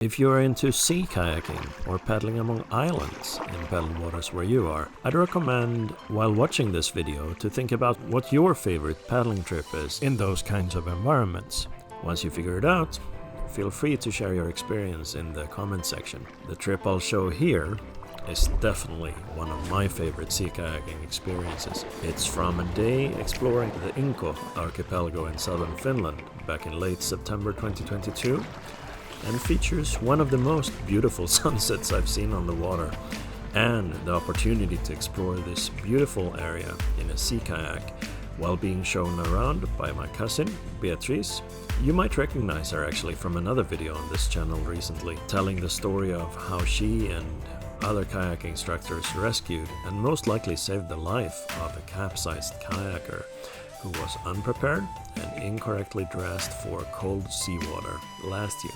If you are into sea kayaking or paddling among islands in paddle waters where you are, I'd recommend while watching this video to think about what your favorite paddling trip is in those kinds of environments. Once you figure it out, feel free to share your experience in the comment section. The trip I'll show here is definitely one of my favorite sea kayaking experiences. It's from a day exploring the Inkoo archipelago in southern Finland back in late September 2022 and features one of the most beautiful sunsets I've seen on the water and the opportunity to explore this beautiful area in a sea kayak while being shown around by my cousin Beatrice. You might recognize her actually from another video on this channel recently, telling the story of how she and other kayak instructors rescued and most likely saved the life of a capsized kayaker who was unprepared and incorrectly dressed for cold seawater last year.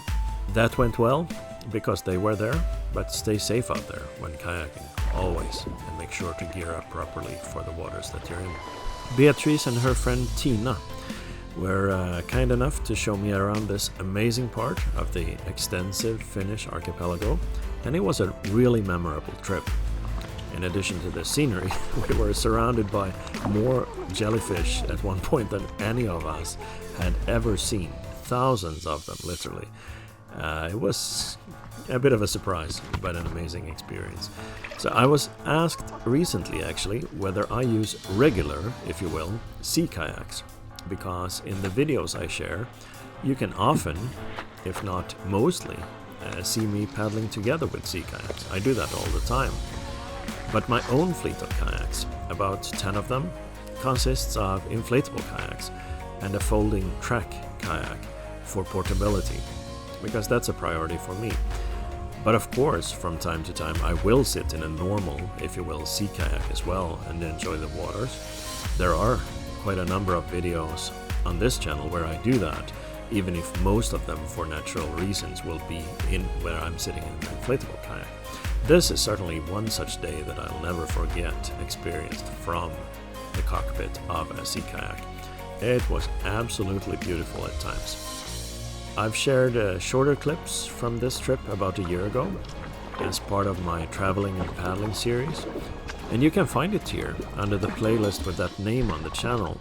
That went well because they were there, but stay safe out there when kayaking, always, and make sure to gear up properly for the waters that you're in. Beatrice and her friend Tiina were kind enough to show me around this amazing part of the extensive Finnish archipelago, and it was a really memorable trip. In addition to the scenery, we were surrounded by more jellyfish at one point than any of us had ever seen. Thousands of them, literally. It was a bit of a surprise, but an amazing experience. So I was asked recently, actually, whether I use regular, if you will, sea kayaks. Because in the videos I share, you can often, if not mostly, see me paddling together with sea kayaks. I do that all the time. But my own fleet of kayaks, about 10 of them, consists of inflatable kayaks and a folding track kayak for portability, because that's a priority for me. But of course, from time to time, I will sit in a normal, if you will, sea kayak as well and enjoy the waters. There are quite a number of videos on this channel where I do that, even if most of them, for natural reasons, will be in where I'm sitting in an inflatable kayak. This is certainly one such day that I'll never forget experienced from the cockpit of a sea kayak. It was absolutely beautiful at times. I've shared shorter clips from this trip about a year ago as part of my traveling and paddling series, and you can find it here under the playlist with that name on the channel.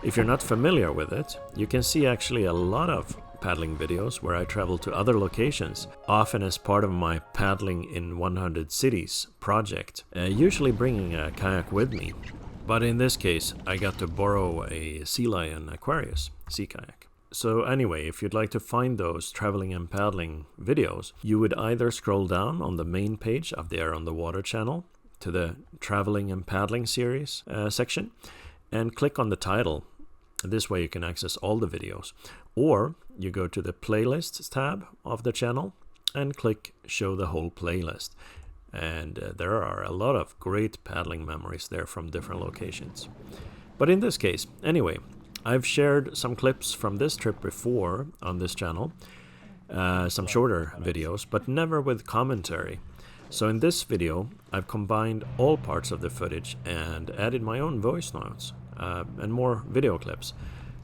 If you're not familiar with it, you can see actually a lot of paddling videos where I travel to other locations, often as part of my Paddling in 100 Cities project, usually bringing a kayak with me. But in this case, I got to borrow a Sea Lion Aquarius sea kayak. So anyway, if you'd like to find those traveling and paddling videos, you would either scroll down on the main page of the Air on the Water channel to the Traveling and Paddling series section and click on the title. This way you can access all the videos. Or you go to the Playlists tab of the channel and click Show the Whole Playlist. And there are a lot of great paddling memories there from different locations. But in this case, anyway, I've shared some clips from this trip before on this channel, some shorter videos, but never with commentary. So in this video, I've combined all parts of the footage and added my own voice notes and more video clips,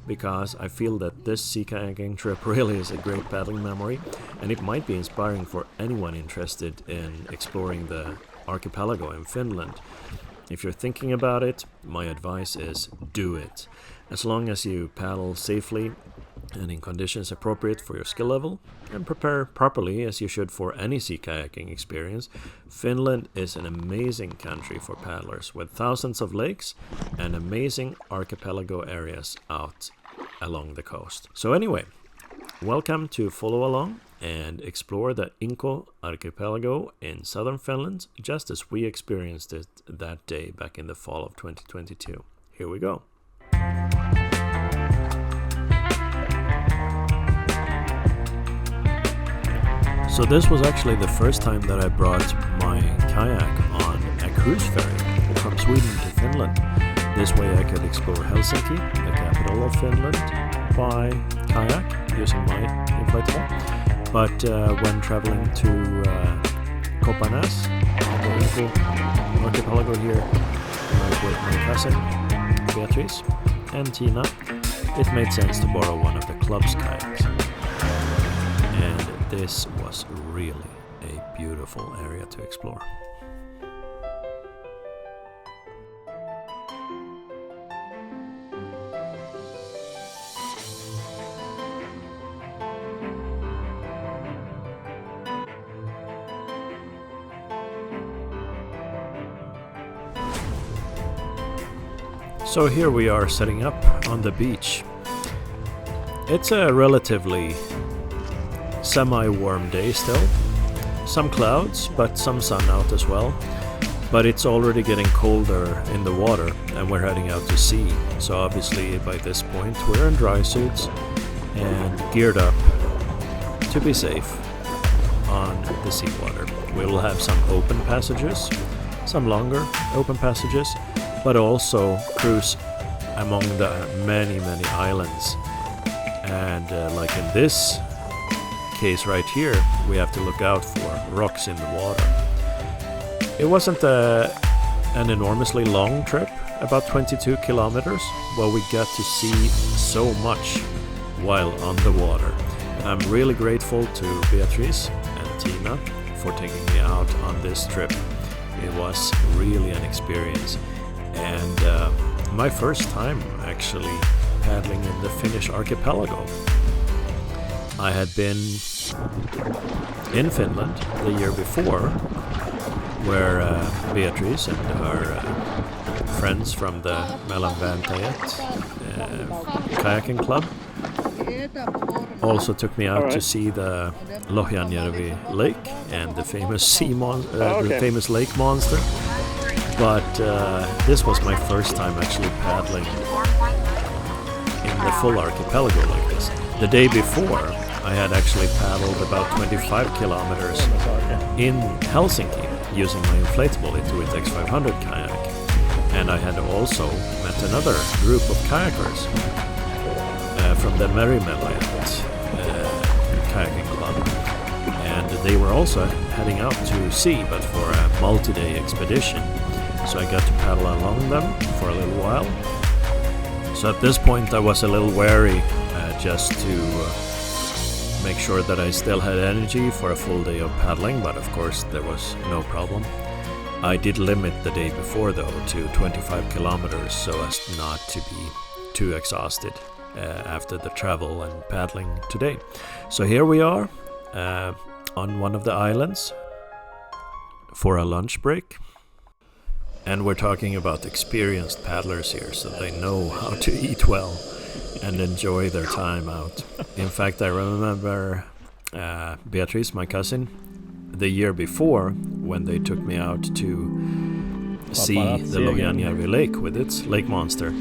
because I feel that this sea kayaking trip really is a great paddling memory, and it might be inspiring for anyone interested in exploring the archipelago in Finland. If you're thinking about it, my advice is do it. As long as you paddle safely and in conditions appropriate for your skill level, and prepare properly as you should for any sea kayaking experience, Finland is an amazing country for paddlers with thousands of lakes and amazing archipelago areas out along the coast. So anyway, welcome to follow along and explore the Inkoo archipelago in southern Finland, just as we experienced it that day back in the fall of 2022. Here we go. So this was actually the first time that I brought my kayak on a cruise ferry from Sweden to Finland. This way I could explore Helsinki, the capital of Finland, by kayak using my inflatable. But when traveling to Kopparnäs on the Inkoo archipelago here with my cousin Beatrice and Tiina, it made sense to borrow one of the club's kayaks. And this was really a beautiful area to explore. So here we are setting up on the beach. It's a relatively semi-warm day still. Some clouds, but some sun out as well. But it's already getting colder in the water and we're heading out to sea. So obviously by this point we're in dry suits and geared up to be safe on the seawater. We will have some open passages, some longer open passages, but also cruise among the many islands. And like in this case right here, we have to look out for rocks in the water. It wasn't an enormously long trip, about 22 kilometers, but we got to see so much while on the water. And I'm really grateful to Beatrice and Tiina for taking me out on this trip. It was really an experience. And my first time actually paddling in the Finnish archipelago. I had been in Finland the year before, where Beatrice and her friends from the melojat kayaking club also took me out to see the Lohjanjärvi lake and the famous the famous lake monster. But this was my first time actually paddling in the full archipelago like this. The day before, I had actually paddled about 25 kilometers in Helsinki using my inflatable Itiwit X500 kayak. And I had also met another group of kayakers from the melojat kayaking club. And they were also heading out to sea, but for a multi-day expedition. So I got to paddle along them for a little while. So at this point I was a little wary just to make sure that I still had energy for a full day of paddling, but of course there was no problem. I did limit the day before though to 25 kilometers so as not to be too exhausted after the travel and paddling today. So here we are on one of the islands for a lunch break. And we're talking about experienced paddlers here, so they know how to eat well and enjoy their time out. In fact, I remember Beatrice, my cousin, the year before when they took me out to see the Lohjanjärvi lake with its lake monster.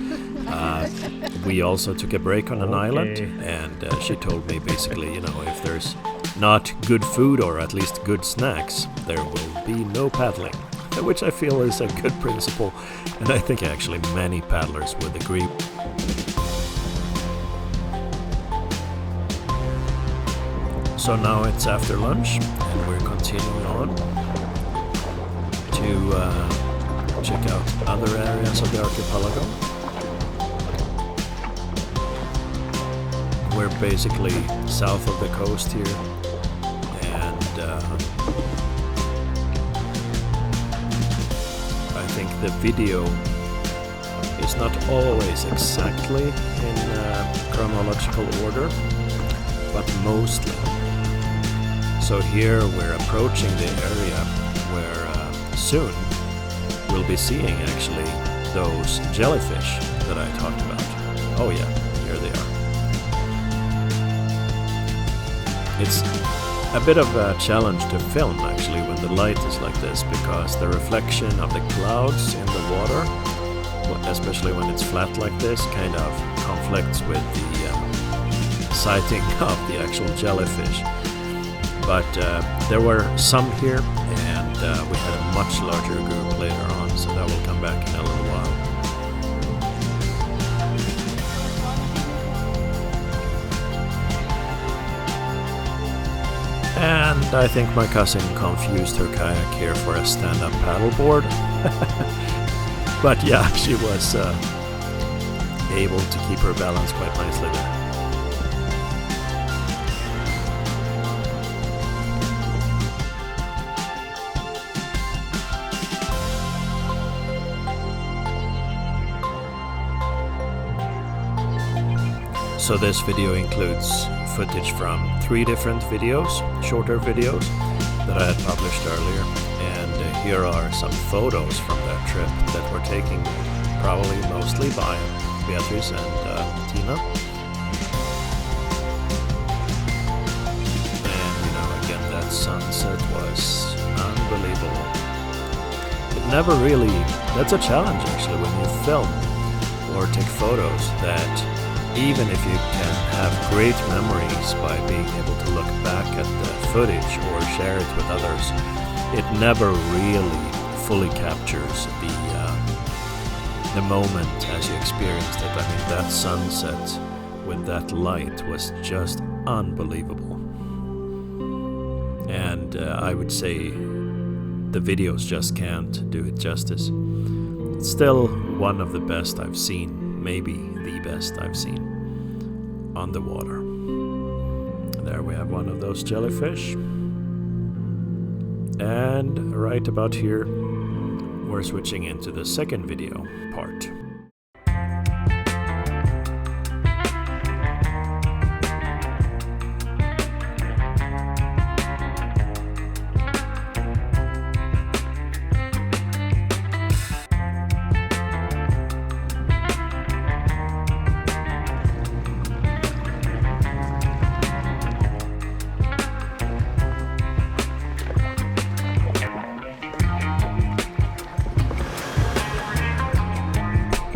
We also took a break on an island, and she told me basically, if there's not good food or at least good snacks, there will be no paddling. Which I feel is a good principle, and I think actually many paddlers would agree. So now it's after lunch, and we're continuing on to check out other areas of the archipelago. We're basically south of the coast here, and I think the video is not always exactly in chronological order, but mostly. So here we're approaching the area where soon we'll be seeing actually those jellyfish that I talked about. Oh yeah, here they are. It's a bit of a challenge to film actually when the light is like this, because the reflection of the clouds in the water, especially when it's flat like this, kind of conflicts with the sighting of the actual jellyfish. But there were some here, and we had a much larger group later on, so that will come back in a little while. And I think my cousin confused her kayak here for a stand-up paddleboard. But yeah, she was able to keep her balance quite nicely there. So this video includes footage from 3 different videos, shorter videos, that I had published earlier. And here are some photos from that trip that were taken probably mostly by Beatrice and Tiina. And you know, again, that sunset was unbelievable. It never really, that's a challenge actually when you film or take photos, that even if you can have great memories by being able to look back at the footage or share it with others, it never really fully captures the moment as you experienced it. I mean, that sunset with that light was just unbelievable. And I would say the videos just can't do it justice. It's still one of the best I've seen, maybe the best I've seen on the water. There we have one of those jellyfish. And right about here, we're switching into the second video part.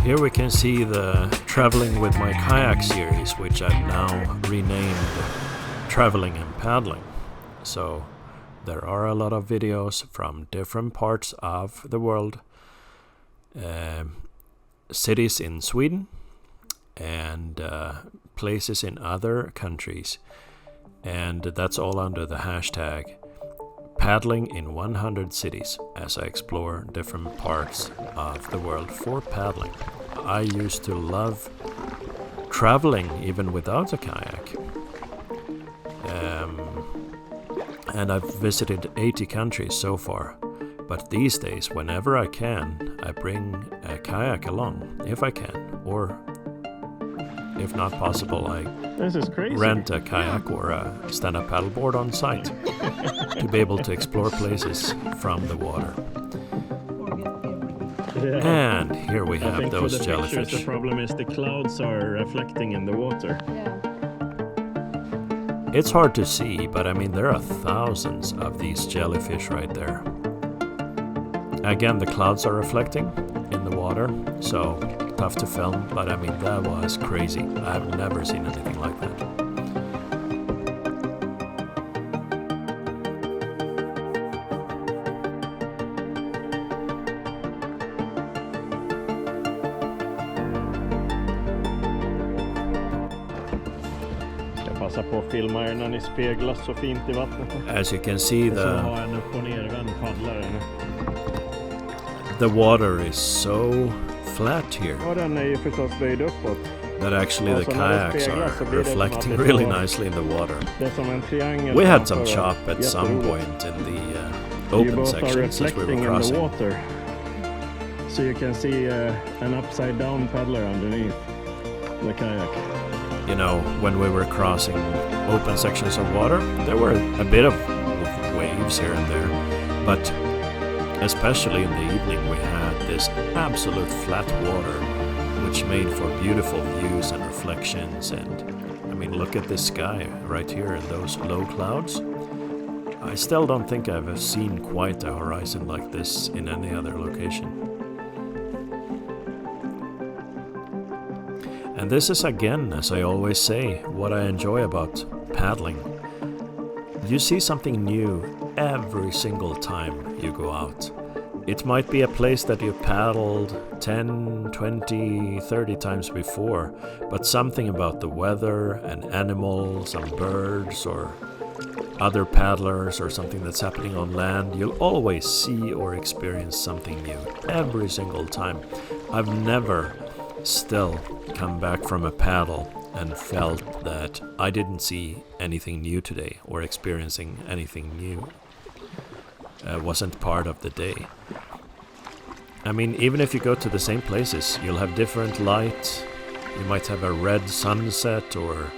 Here we can see the Traveling with my Kayak series, which I've now renamed Traveling and Paddling. So there are a lot of videos from different parts of the world, cities in Sweden and places in other countries, and that's all under the hashtag Paddling in 100 cities, as I explore different parts of the world for paddling. I used to love traveling even without a kayak. And I've visited 80 countries so far. But these days, whenever I can, I bring a kayak along, if I can. Or if not possible, I rent a kayak or a stand-up paddleboard on site to be able to explore places from the water. Yeah. And here we have those jellyfish. The problem is the clouds are reflecting in the water. Yeah. It's hard to see, but I mean there are thousands of these jellyfish right there. Again, the clouds are reflecting in the water, so tough to film, but I mean that was crazy. I've never seen anything like that. Passa på att filma er när ni speglas så fint i vattnet. As you can see, the water is so flat here Ja, den är ju förstås böjd uppåt. that actually the kayaks are reflecting really nicely in the water. Det är som en triangel. We had some chop at some point in the open sections as we were crossing. So you can see an upside down paddler underneath the kayak. You know, when we were crossing open sections of water, there were a bit of waves here and there, but especially in the evening we had this absolute flat water, which made for beautiful views and reflections. And I mean, look at this sky right here and those low clouds. I still don't think I've seen quite a horizon like this in any other location. And this is again, as I always say, what I enjoy about paddling. You see something new every single time you go out. It might be a place that you've paddled 10, 20, 30 times before, but something about the weather, an animal, some birds, or other paddlers, or something that's happening on land, you'll always see or experience something new every single time. I've never still come back from a paddle and felt that I didn't see anything new today or experiencing anything new. Wasn't part of the day. I mean, even if you go to the same places, you'll have different light, You might have a red sunset or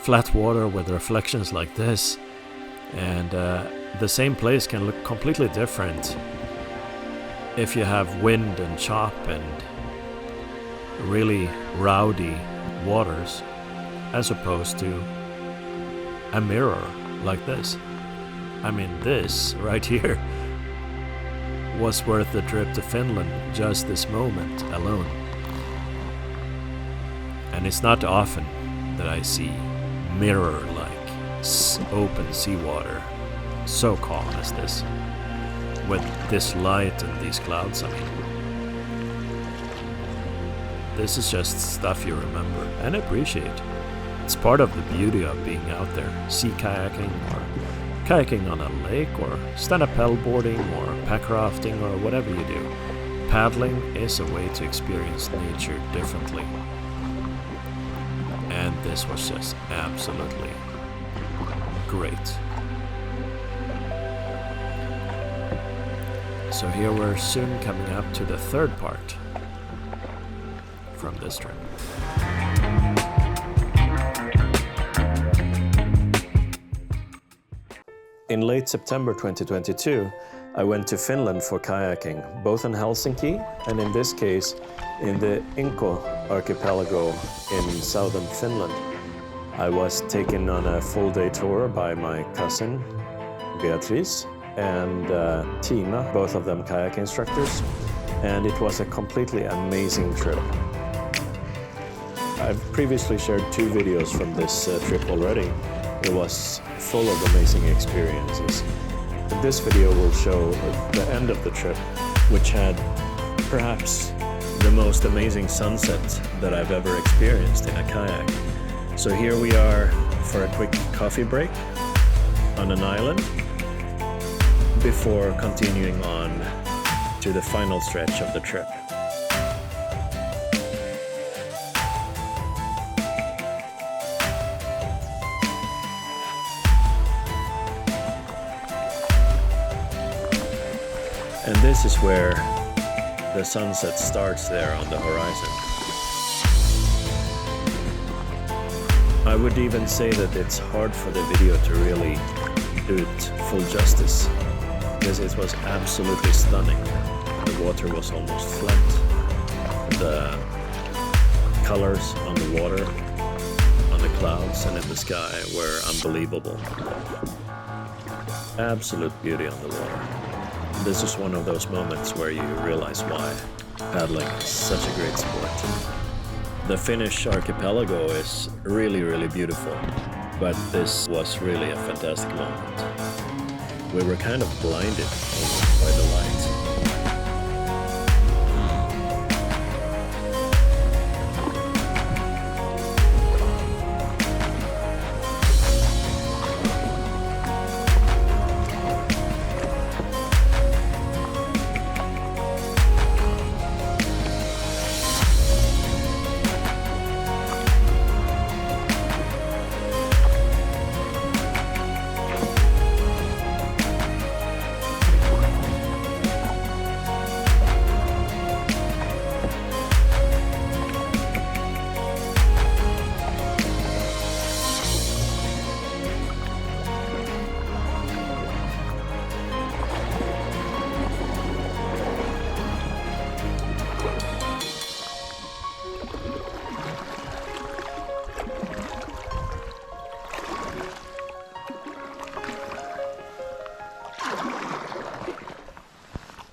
flat water with reflections like this, and the same place can look completely different if you have wind and chop and really rowdy waters, as opposed to a mirror like this. I mean, this right here was worth the trip to Finland just this moment alone. And it's not often that I see mirror-like open seawater so calm as this, with this light and these clouds. I mean, this is just stuff you remember and appreciate. It's part of the beauty of being out there, sea kayaking or kayaking on a lake or stand-up paddleboarding or pack rafting or whatever you do. Paddling is a way to experience nature differently. And this was just absolutely great. So here we're soon coming up to the third part from this trip. In late September 2022, I went to Finland for kayaking, both in Helsinki and in this case in the Inkoo archipelago in southern Finland. I was taken on a full-day tour by my cousin Beatrice and Tiina, both of them kayak instructors, and it was a completely amazing trip. I've previously shared 2 videos from this trip already. It was full of amazing experiences. This video will show the end of the trip, which had perhaps the most amazing sunset that I've ever experienced in a kayak. So here we are for a quick coffee break on an island before continuing on to the final stretch of the trip. And this is where the sunset starts there on the horizon. I would even say that it's hard for the video to really do it full justice, because it was absolutely stunning. The water was almost flat. The colors on the water, on the clouds and in the sky were unbelievable. Absolute beauty on the water. This is one of those moments where you realize why paddling is such a great sport. The Finnish archipelago is really, really beautiful, but this was really a fantastic moment. We were kind of blinded by the light.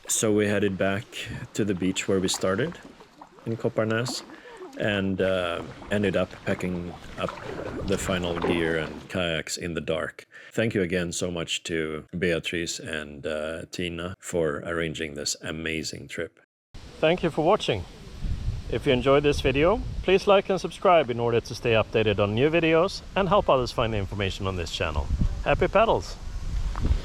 So we headed back to the beach where we started in Kopparnäs and ended up packing up the final gear and kayaks in the dark. Thank you again so much to Beatrice and Tiina for arranging this amazing trip. Thank you for watching. If you enjoyed this video, please like and subscribe in order to stay updated on new videos and help others find information on this channel. Happy paddles!